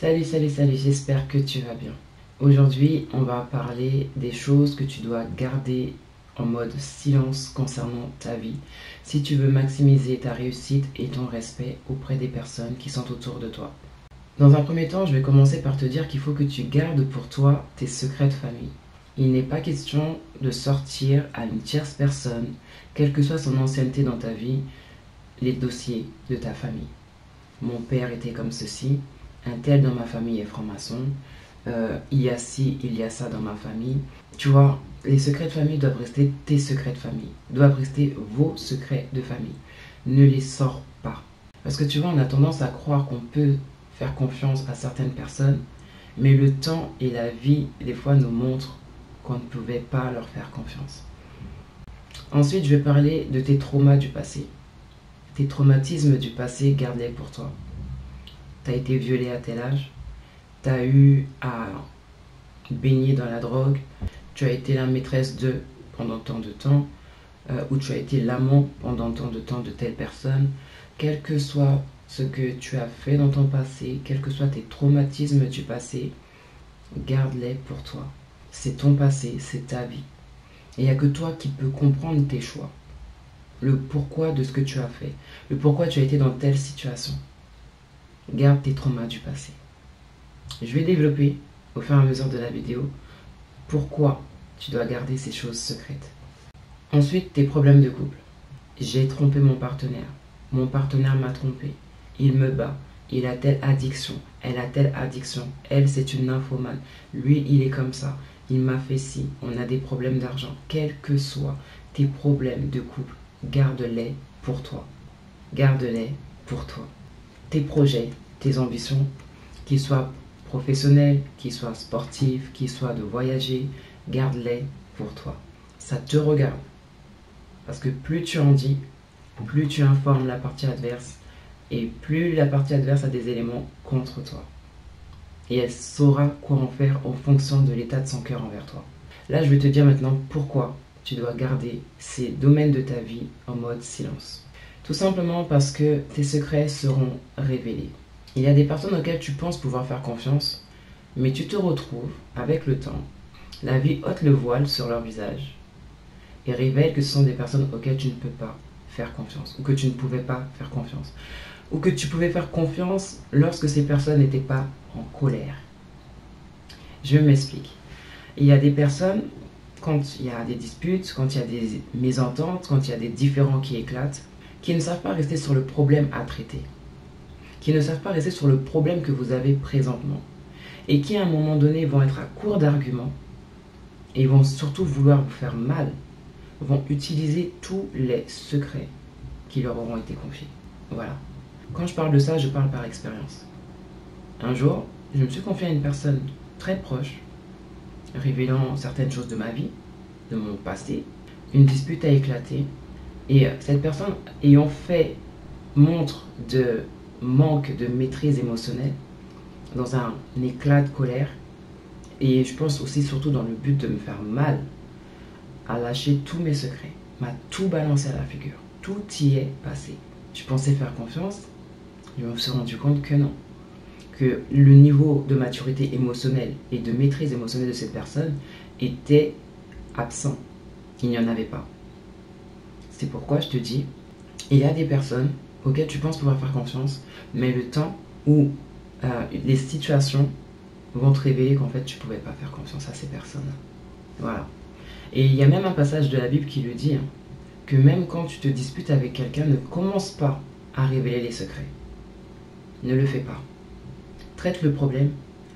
Salut, j'espère que tu vas bien. Aujourd'hui, on va parler des choses que tu dois garder en mode silence concernant ta vie si tu veux maximiser ta réussite et ton respect auprès des personnes qui sont autour de toi. Dans un premier temps, je vais commencer par te dire qu'il faut que tu gardes pour toi tes secrets de famille. Il n'est pas question de sortir à une tierce personne, quelle que soit son ancienneté dans ta vie, les dossiers de ta famille. Mon père était comme ceci, un tel dans ma famille est franc-maçon, il y a ci, il y a ça dans ma famille. Tu vois, les secrets de famille doivent rester tes secrets de famille, doivent rester vos secrets de famille. Ne les sors pas. Parce que tu vois, on a tendance à croire qu'on peut faire confiance à certaines personnes, mais le temps et la vie, des fois, nous montrent qu'on ne pouvait pas leur faire confiance. Ensuite, je vais parler de tes traumas du passé. Tes traumatismes du passé, garde-les pour toi. Tu as été violé à tel âge, tu as eu à baigner dans la drogue, tu as été la maîtresse de pendant tant de temps, ou tu as été l'amant pendant tant de temps de telle personne. Quel que soit ce que tu as fait dans ton passé, quels que soient tes traumatismes du passé, garde-les pour toi. C'est ton passé, c'est ta vie. Et il n'y a que toi qui peux comprendre tes choix. Le pourquoi de ce que tu as fait, le pourquoi tu as été dans telle situation. Garde tes traumas du passé. Je vais développer au fur et à mesure de la vidéo pourquoi tu dois garder ces choses secrètes. Ensuite, tes problèmes de couple. J'ai trompé mon partenaire m'a trompé, il me bat, il a telle addiction, elle a telle addiction, elle c'est une nymphomane, lui il est comme ça, il m'a fait ci, on a des problèmes d'argent. Quels que soient tes problèmes de couple, garde-les pour toi. Garde-les pour toi. Tes projets, tes ambitions, qu'ils soient professionnels, qu'ils soient sportifs, qu'ils soient de voyager, garde-les pour toi. Ça te regarde. Parce que plus tu en dis, plus tu informes la partie adverse et plus la partie adverse a des éléments contre toi. Et elle saura quoi en faire en fonction de l'état de son cœur envers toi. Là, je vais te dire maintenant pourquoi tu dois garder ces domaines de ta vie en mode silence. Tout simplement parce que tes secrets seront révélés. Il y a des personnes auxquelles tu penses pouvoir faire confiance, mais tu te retrouves, avec le temps, la vie ôte le voile sur leur visage et révèle que ce sont des personnes auxquelles tu ne peux pas faire confiance, ou que tu ne pouvais pas faire confiance, ou que tu pouvais faire confiance lorsque ces personnes n'étaient pas en colère. Je m'explique. Il y a des personnes, quand il y a des disputes, quand il y a des mésententes, quand il y a des différends qui éclatent, qui ne savent pas rester sur le problème à traiter, qui ne savent pas rester sur le problème que vous avez présentement, et qui à un moment donné vont être à court d'arguments, et vont surtout vouloir vous faire mal, vont utiliser tous les secrets qui leur auront été confiés. Voilà. Quand je parle de ça, je parle par expérience. Un jour, je me suis confié à une personne très proche, révélant certaines choses de ma vie, de mon passé. Une dispute a éclaté, et cette personne ayant fait montre de manque de maîtrise émotionnelle, dans un éclat de colère, et je pense aussi surtout dans le but de me faire mal, a lâché tous mes secrets, m'a tout balancé à la figure. Tout y est passé. Je pensais faire confiance, je me suis rendu compte que non. Que le niveau de maturité émotionnelle et de maîtrise émotionnelle de cette personne était absent. Il n'y en avait pas. C'est pourquoi je te dis, il y a des personnes auxquelles tu penses pouvoir faire confiance, mais le temps où les situations vont te révéler qu'en fait tu ne pouvais pas faire confiance à ces personnes. Voilà. Et il y a même un passage de la Bible qui le dit, hein, que même quand tu te disputes avec quelqu'un, ne commence pas à révéler les secrets. Ne le fais pas. Traite le problème,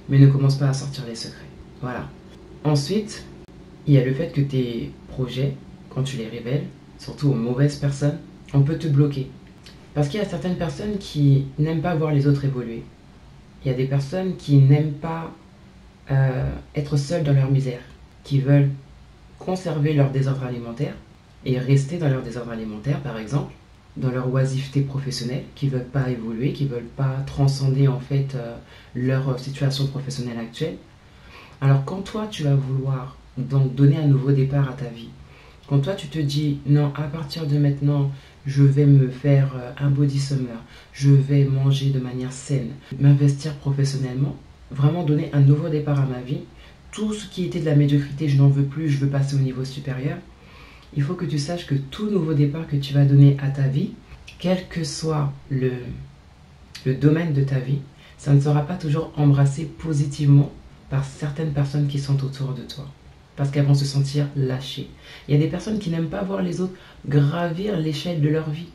mais ne commence pas à sortir les secrets. Voilà. Ensuite, il y a le fait que tes projets, quand tu les révèles, surtout aux mauvaises personnes, on peut te bloquer. Parce qu'il y a certaines personnes qui n'aiment pas voir les autres évoluer. Il y a des personnes qui n'aiment pas être seules dans leur misère, qui veulent conserver leur désordre alimentaire et rester dans leur désordre alimentaire, par exemple, dans leur oisiveté professionnelle, qui ne veulent pas évoluer, qui ne veulent pas transcender en fait leur situation professionnelle actuelle. Alors quand toi tu vas vouloir donc donner un nouveau départ à ta vie, quand toi tu te dis non, à partir de maintenant je vais me faire un body summer, je vais manger de manière saine, m'investir professionnellement, vraiment donner un nouveau départ à ma vie. Tout ce qui était de la médiocrité, je n'en veux plus, je veux passer au niveau supérieur. Il faut que tu saches que tout nouveau départ que tu vas donner à ta vie, quel que soit le domaine de ta vie, ça ne sera pas toujours embrassé positivement par certaines personnes qui sont autour de toi. Parce qu'elles vont se sentir lâchées. Il y a des personnes qui n'aiment pas voir les autres gravir l'échelle de leur vie.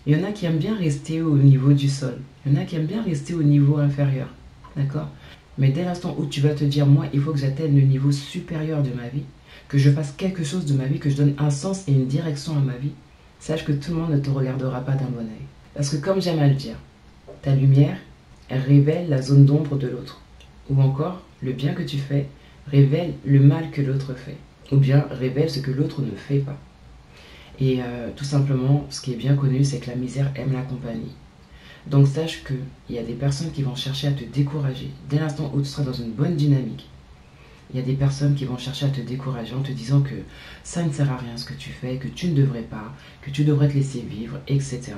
Il y en a qui aiment bien rester au niveau du sol. Il y en a qui aiment bien rester au niveau inférieur. D'accord? Mais dès l'instant où tu vas te dire, moi, il faut que j'atteigne le niveau supérieur de ma vie, que je fasse quelque chose de ma vie, que je donne un sens et une direction à ma vie, sache que tout le monde ne te regardera pas d'un bon oeil. Parce que comme j'aime à le dire, ta lumière, elle révèle la zone d'ombre de l'autre. Ou encore, le bien que tu fais révèle le mal que l'autre fait. Ou bien révèle ce que l'autre ne fait pas. Et tout simplement, ce qui est bien connu, c'est que la misère aime la compagnie. Donc sache qu'il y a des personnes qui vont chercher à te décourager. Dès l'instant où tu seras dans une bonne dynamique, il y a des personnes qui vont chercher à te décourager en te disant que ça ne sert à rien ce que tu fais, que tu ne devrais pas, que tu devrais te laisser vivre, etc.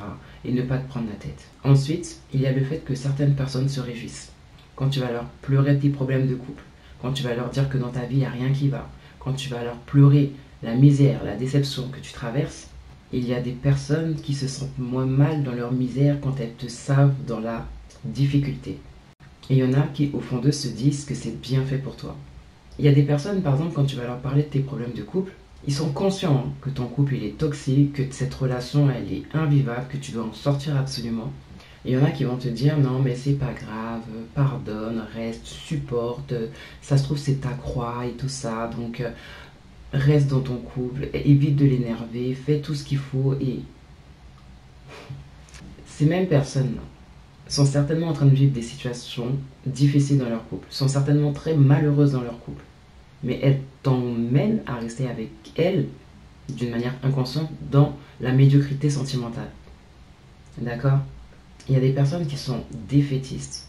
Et ne pas te prendre la tête. Ensuite, il y a le fait que certaines personnes se réjouissent. Quand tu vas leur pleurer tes problèmes de couple, quand tu vas leur dire que dans ta vie, il n'y a rien qui va, quand tu vas leur pleurer la misère, la déception que tu traverses, il y a des personnes qui se sentent moins mal dans leur misère quand elles te savent dans la difficulté. Et il y en a qui, au fond d'eux, se disent que c'est bien fait pour toi. Il y a des personnes, par exemple, quand tu vas leur parler de tes problèmes de couple, ils sont conscients que ton couple il est toxique, que cette relation elle est invivable, que tu dois en sortir absolument. Il y en a qui vont te dire non mais c'est pas grave, pardonne, reste, supporte, ça se trouve c'est ta croix et tout ça, donc reste dans ton couple, évite de l'énerver, fais tout ce qu'il faut. Et ces mêmes personnes sont certainement en train de vivre des situations difficiles dans leur couple, sont certainement très malheureuses dans leur couple, mais elles t'emmènent à rester avec elles d'une manière inconsciente dans la médiocrité sentimentale. D'accord? Il y a des personnes qui sont défaitistes,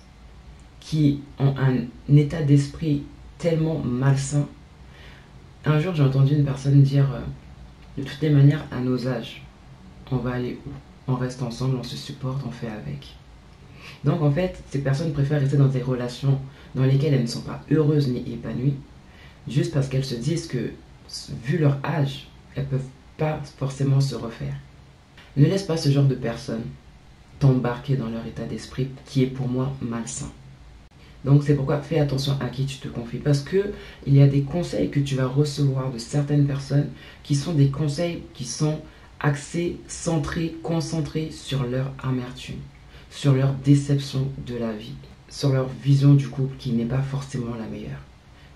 qui ont un état d'esprit tellement malsain. Un jour, j'ai entendu une personne dire de toutes les manières, à nos âges, on va aller où? On reste ensemble, on se supporte, on fait avec. Donc en fait, ces personnes préfèrent rester dans des relations dans lesquelles elles ne sont pas heureuses ni épanouies, juste parce qu'elles se disent que, vu leur âge, elles ne peuvent pas forcément se refaire. Ne laisse pas ce genre de personnes t'embarquer dans leur état d'esprit qui est pour moi malsain. Donc c'est pourquoi fais attention à qui tu te confies, parce que il y a des conseils que tu vas recevoir de certaines personnes qui sont des conseils qui sont axés, centrés, concentrés sur leur amertume, sur leur déception de la vie, sur leur vision du couple qui n'est pas forcément la meilleure.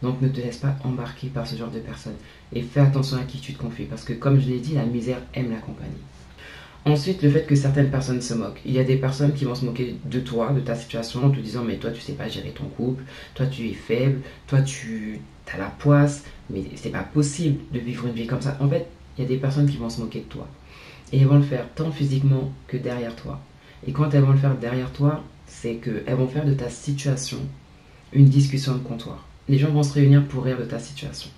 Donc ne te laisse pas embarquer par ce genre de personnes et fais attention à qui tu te confies, parce que comme je l'ai dit, la misère aime la compagnie. Ensuite, le fait que certaines personnes se moquent. Il y a des personnes qui vont se moquer de toi, de ta situation, en te disant mais toi tu sais pas gérer ton couple, toi tu es faible, toi tu as la poisse, mais c'est pas possible de vivre une vie comme ça. En fait, il y a des personnes qui vont se moquer de toi. Et elles vont le faire tant physiquement que derrière toi. Et quand elles vont le faire derrière toi, c'est qu'elles vont faire de ta situation une discussion de comptoir. Les gens vont se réunir pour rire de ta situation.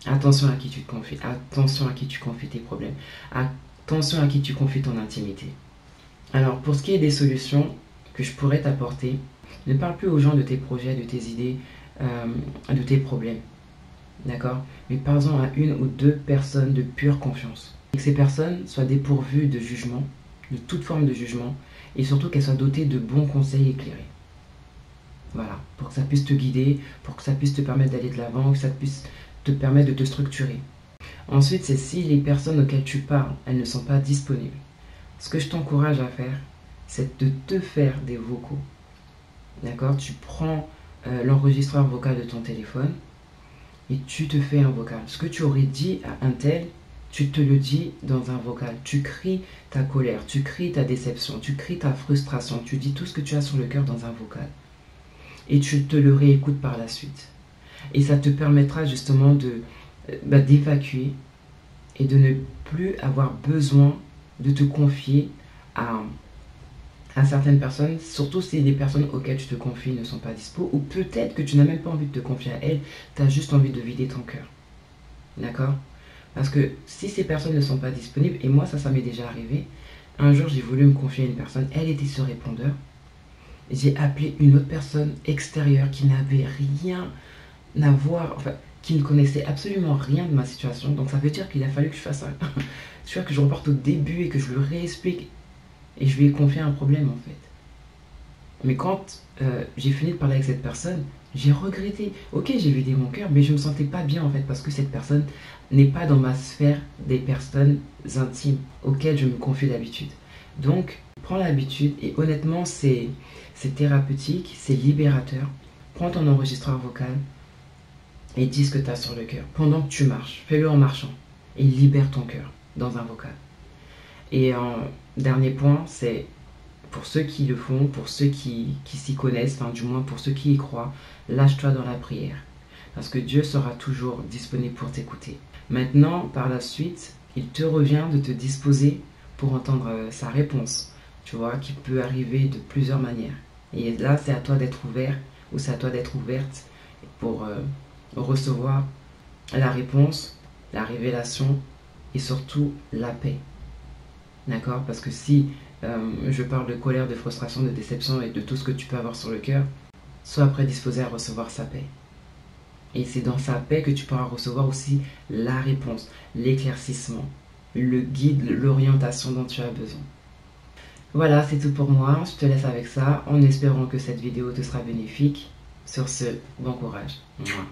Attention à qui tu te confies, attention à qui tu confies tes problèmes, attention à qui tu confies ton intimité. Alors, pour ce qui est des solutions que je pourrais t'apporter, ne parle plus aux gens de tes projets, de tes idées, de tes problèmes. D'accord? Mais parle-en à une ou deux personnes de pure confiance. Et que ces personnes soient dépourvues de jugement, de toute forme de jugement, et surtout qu'elles soient dotées de bons conseils éclairés. Voilà, pour que ça puisse te guider, pour que ça puisse te permettre d'aller de l'avant, que ça puisse te permettre de te structurer. Ensuite, c'est si les personnes auxquelles tu parles, elles ne sont pas disponibles. Ce que je t'encourage à faire, c'est de te faire des vocaux. D'accord? Tu prends l'enregistreur vocal de ton téléphone et tu te fais un vocal. Ce que tu aurais dit à un tel, tu te le dis dans un vocal. Tu cries ta colère, tu cries ta déception, tu cries ta frustration, tu dis tout ce que tu as sur le cœur dans un vocal. Et tu te le réécoutes par la suite. Et ça te permettra justement d'évacuer et de ne plus avoir besoin de te confier à certaines personnes, surtout si les personnes auxquelles tu te confies ne sont pas dispo, ou peut-être que tu n'as même pas envie de te confier à elles, tu as juste envie de vider ton cœur. D'accord? Parce que si ces personnes ne sont pas disponibles, et moi ça m'est déjà arrivé, un jour j'ai voulu me confier à une personne, elle était sur répondeur, j'ai appelé une autre personne extérieure qui n'avait rien à voir, enfin, qui ne connaissait absolument rien de ma situation. Donc ça veut dire qu'il a fallu que je fasse que je reporte au début et que je lui réexplique. Et je lui ai confié un problème en fait. Mais quand j'ai fini de parler avec cette personne, j'ai regretté. Ok, j'ai vidé mon cœur, mais je me sentais pas bien en fait parce que cette personne n'est pas dans ma sphère des personnes intimes auxquelles je me confie d'habitude. Donc, prends l'habitude et honnêtement, c'est thérapeutique, c'est libérateur. Prends ton enregistreur vocal et dis ce que tu as sur le cœur pendant que tu marches. Fais-le en marchant et libère ton cœur dans un vocal. Et un dernier point, c'est pour ceux qui le font, pour ceux qui s'y connaissent, enfin du moins pour ceux qui y croient, lâche-toi dans la prière. Parce que Dieu sera toujours disponible pour t'écouter. Maintenant, par la suite, il te revient de te disposer pour entendre sa réponse, tu vois, qui peut arriver de plusieurs manières. Et là, c'est à toi d'être ouvert, ou c'est à toi d'être ouverte pour recevoir la réponse, la révélation et surtout la paix. D'accord? Parce que si je parle de colère, de frustration, de déception et de tout ce que tu peux avoir sur le cœur, sois prédisposé à recevoir sa paix. Et c'est dans sa paix que tu pourras recevoir aussi la réponse, l'éclaircissement, le guide, l'orientation dont tu as besoin. Voilà, c'est tout pour moi. Je te laisse avec ça en espérant que cette vidéo te sera bénéfique. Sur ce, bon courage. Mouah.